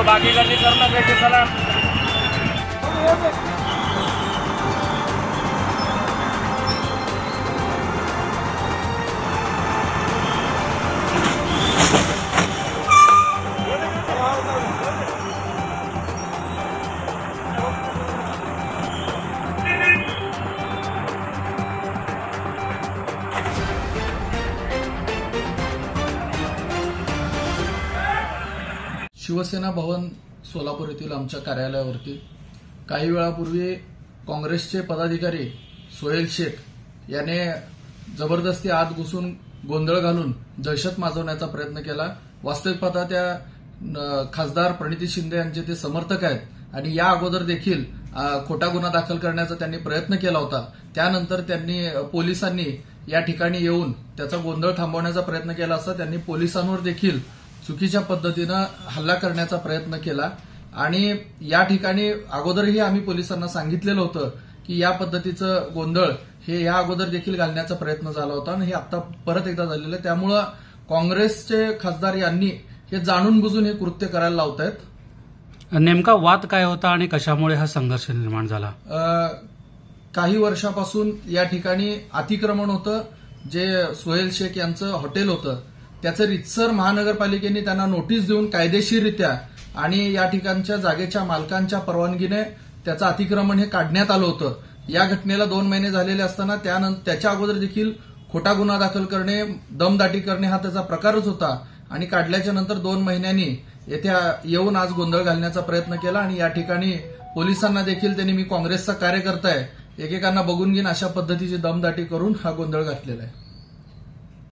बाकी गर्दी करू नका चला। शिवसेना भवन सोलापूर येथील आमच्या कार्यालयावरती काही वेळापूर्वी काँग्रेसचे पदाधिकारी सोहेल शेख याने जबरदस्ती आत घुसून गोंधळ घालून दहशत माजवण्याचा प्रयत्न केला। वास्तविक पाहता त्या खासदार प्रणिती शिंदे यांचे ते समर्थक आहेत आणि या अगोदर देखील खोटा गुन्हा दाखल करण्याचा त्यांनी प्रयत्न केला होता। त्यानंतर त्यांनी पोलिसांनी या ठिकाणी येऊन त्याचा गोंधळ थांबवण्याचा प्रयत्न केला असता त्यांनी पोलिसांवर देखील चुकीच्या पद्धतीनं हल्ला करण्याचा प्रयत्न केला आणि या ठिकाणी अगोदरही आम्ही पोलिसांना सांगितलेलं होतं की या पद्धतीचं गोंधळ हे या अगोदर देखील घालण्याचा प्रयत्न झाला होता आणि हे आता परत एकदा झालेलं आहे। त्यामुळं काँग्रेसचे खासदार यांनी हे जाणून बुजून हे कृत्य करायला लावत आहेत। नेमका वाद काय होता आणि कशामुळे हा संघर्ष निर्माण झाला? काही वर्षापासून या ठिकाणी अतिक्रमण होतं, जे सोहेल शेख यांचं हॉटेल होतं त्याचं रितसर महानगरपालिकेने त्यांना नोटीस देऊन कायदेशीररित्या आणि या ठिकाणच्या जागेच्या मालकांच्या परवानगीने त्याचं अतिक्रमण हे काढण्यात आलं होतं। या घटनेला 2 महिने झालेले असताना त्याच्या अगोदर देखील खोटा गुन्हा दाखल करणे, दमदाटी करणे हा त्याचा प्रकारच होता आणि काढल्याच्या नंतर 2 महिन्यांनी येथे येऊन आज गोंधळ घालण्याचा प्रयत्न केला आणि या ठिकाणी पोलिसांना देखील त्यांनी मी काँग्रेसचा कार्यकर्ता आहे, एकेकांना बघून घेईन अशा पद्धतीची दमदाटी करून हा गोंधळ घातलेला आहे।